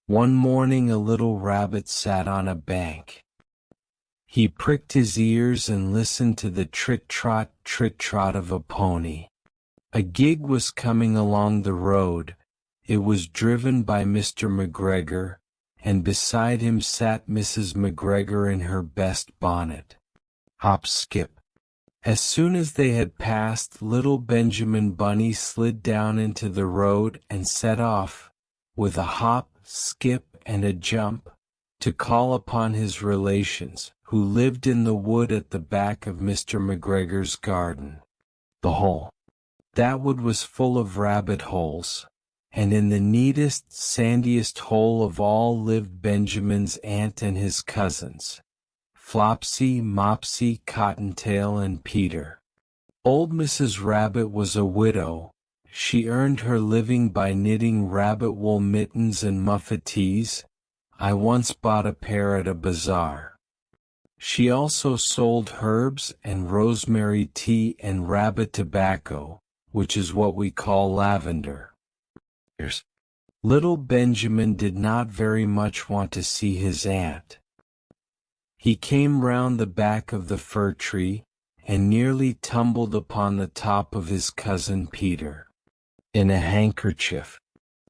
One morning a little rabbit sat on a bank. He pricked his ears and listened to the trit-trot of a pony. A gig was coming along the road. It was driven by Mr. McGregor, and beside him sat Mrs. McGregor in her best bonnet. Hop, skip. As soon as they had passed, little Benjamin Bunny slid down into the road and set off, with a hop, skip, and a jump, to call upon his relations, who lived in the wood at the back of Mr. McGregor's garden. The hole. That wood was full of rabbit holes, and in the neatest, sandiest hole of all lived Benjamin's aunt and his cousins, Flopsy, Mopsy, Cottontail, and Peter. Old Mrs. Rabbit was a widow. She earned her living by knitting rabbit wool mittens and muffetees. I once bought a pair at a bazaar. She also sold herbs and rosemary tea and rabbit tobacco, which is what we call lavender. Little Benjamin did not very much want to see his aunt. He came round the back of the fir tree, and nearly tumbled upon the top of his cousin Peter. In a handkerchief.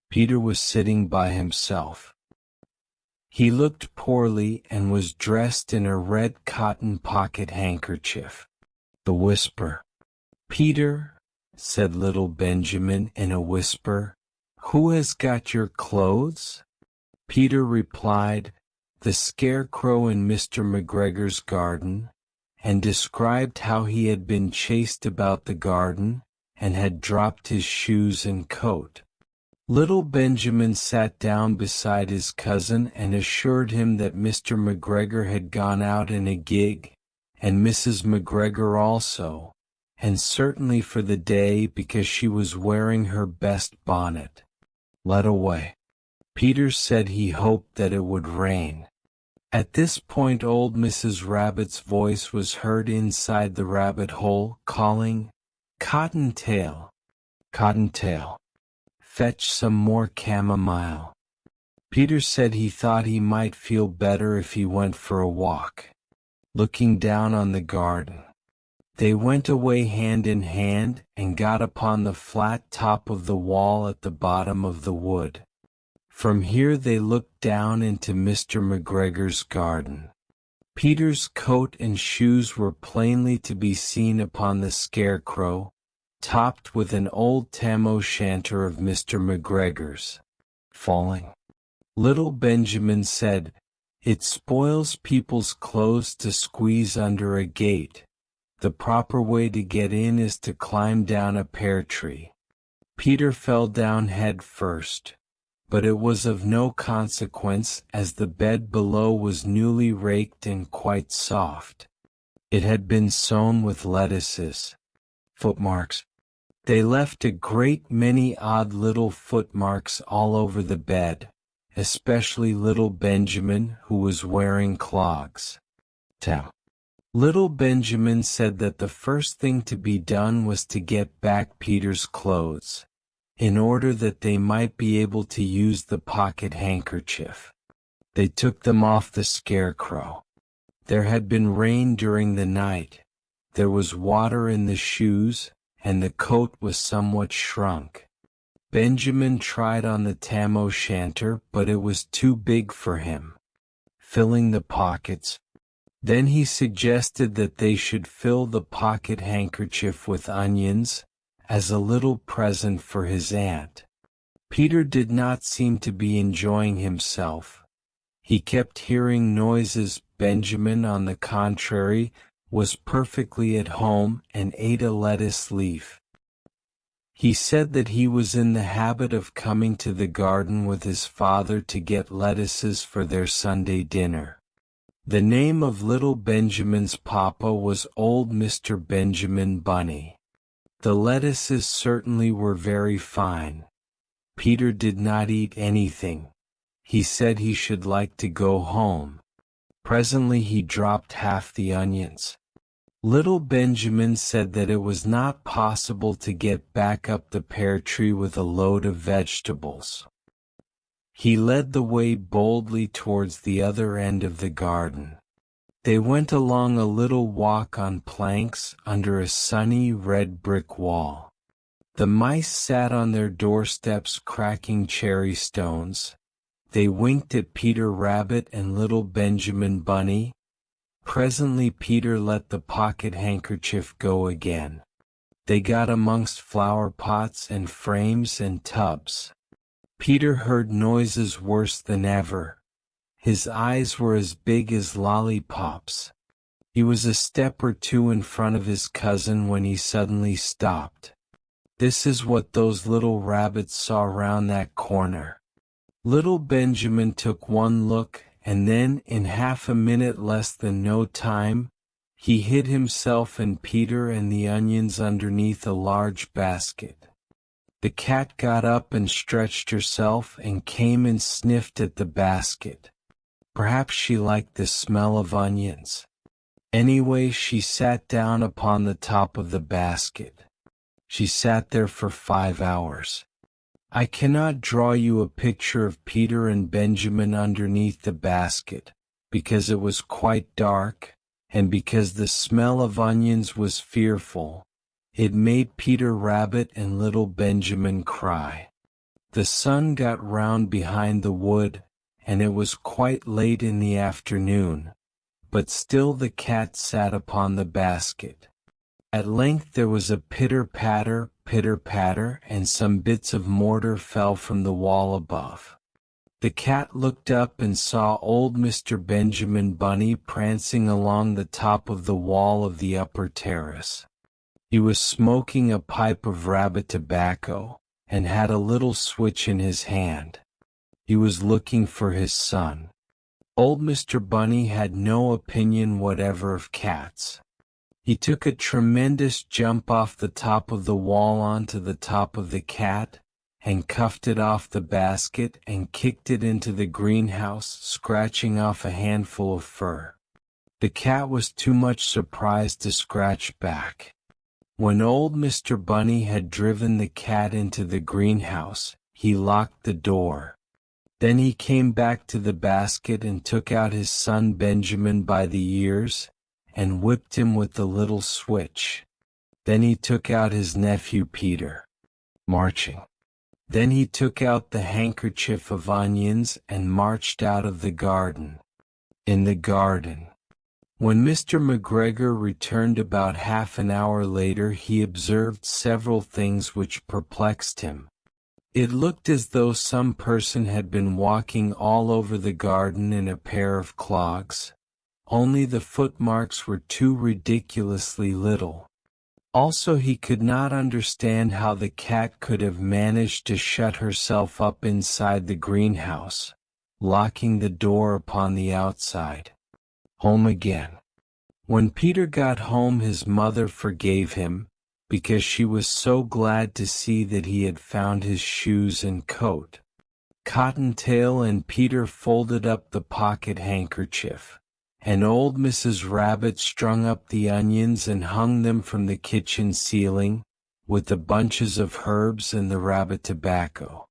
Peter was sitting by himself. He looked poorly and was dressed in a red cotton pocket handkerchief. The whisper. "Peter," said little Benjamin in a whisper, "who has got your clothes?" Peter replied, "The scarecrow in Mr. McGregor's garden," and described how he had been chased about the garden, and had dropped his shoes and coat. Little Benjamin sat down beside his cousin and assured him that Mr. McGregor had gone out in a gig, and Mrs. McGregor also, and certainly for the day because she was wearing her best bonnet. Led away. Peter said he hoped that it would rain. At this point old Mrs. Rabbit's voice was heard inside the rabbit hole, calling, "Cottontail, Cottontail, fetch some more chamomile." Peter said he thought he might feel better if he went for a walk. Looking down on the garden, they went away hand in hand and got upon the flat top of the wall at the bottom of the wood. From here they looked down into Mr. McGregor's garden. Peter's coat and shoes were plainly to be seen upon the scarecrow, topped with an old tam-o'-shanter of Mr. McGregor's. Falling. Little Benjamin said, "It spoils people's clothes to squeeze under a gate. The proper way to get in is to climb down a pear tree." Peter fell down head first, but it was of no consequence as the bed below was newly raked and quite soft. It had been sown with lettuces. Footmarks. They left a great many odd little footmarks all over the bed, especially little Benjamin, who was wearing clogs. Little Benjamin said that the first thing to be done was to get back Peter's clothes, in order that they might be able to use the pocket handkerchief. They took them off the scarecrow. There had been rain during the night. There was water in the shoes, and the coat was somewhat shrunk. Benjamin tried on the tam-o'-shanter, but it was too big for him. Filling the pockets. Then he suggested that they should fill the pocket handkerchief with onions, as a little present for his aunt. Peter did not seem to be enjoying himself. He kept hearing noises. Benjamin, on the contrary, was perfectly at home and ate a lettuce leaf. He said that he was in the habit of coming to the garden with his father to get lettuces for their Sunday dinner. The name of little Benjamin's papa was old Mr. Benjamin Bunny. The lettuces certainly were very fine. Peter did not eat anything. He said he should like to go home. Presently he dropped half the onions. Little Benjamin said that it was not possible to get back up the pear tree with a load of vegetables. He led the way boldly towards the other end of the garden. They went along a little walk on planks under a sunny red brick wall. The mice sat on their doorsteps cracking cherry stones. They winked at Peter Rabbit and little Benjamin Bunny. Presently Peter let the pocket handkerchief go again. They got amongst flower pots and frames and tubs. Peter heard noises worse than ever. His eyes were as big as lollipops. He was a step or two in front of his cousin when he suddenly stopped. This is what those little rabbits saw round that corner. Little Benjamin took one look, and then, in half a minute less than no time, he hid himself and Peter and the onions underneath a large basket. The cat got up and stretched herself and came and sniffed at the basket. Perhaps she liked the smell of onions. Anyway, she sat down upon the top of the basket. She sat there for 5 hours. I cannot draw you a picture of Peter and Benjamin underneath the basket, because it was quite dark, and because the smell of onions was fearful. It made Peter Rabbit and little Benjamin cry. The sun got round behind the wood, and it was quite late in the afternoon, but still the cat sat upon the basket. At length there was a pitter-patter, and some bits of mortar fell from the wall above. The cat looked up and saw old Mr. Benjamin Bunny prancing along the top of the wall of the upper terrace. He was smoking a pipe of rabbit tobacco, and had a little switch in his hand. He was looking for his son. Old Mr. Bunny had no opinion whatever of cats. He took a tremendous jump off the top of the wall onto the top of the cat, and cuffed it off the basket and kicked it into the greenhouse, scratching off a handful of fur. The cat was too much surprised to scratch back. When old Mr. Bunny had driven the cat into the greenhouse, he locked the door. Then he came back to the basket and took out his son Benjamin by the ears, and whipped him with the little switch. Then he took out his nephew Peter, marching. Then he took out the handkerchief of onions and marched out of the garden. In the garden. When Mr. McGregor returned about half an hour later, he observed several things which perplexed him. It looked as though some person had been walking all over the garden in a pair of clogs. Only the footmarks were too ridiculously little. Also, he could not understand how the cat could have managed to shut herself up inside the greenhouse, locking the door upon the outside. Home again. When Peter got home, his mother forgave him, because she was so glad to see that he had found his shoes and coat. Cottontail and Peter folded up the pocket handkerchief, and old Mrs. Rabbit strung up the onions and hung them from the kitchen ceiling, with the bunches of herbs and the rabbit tobacco.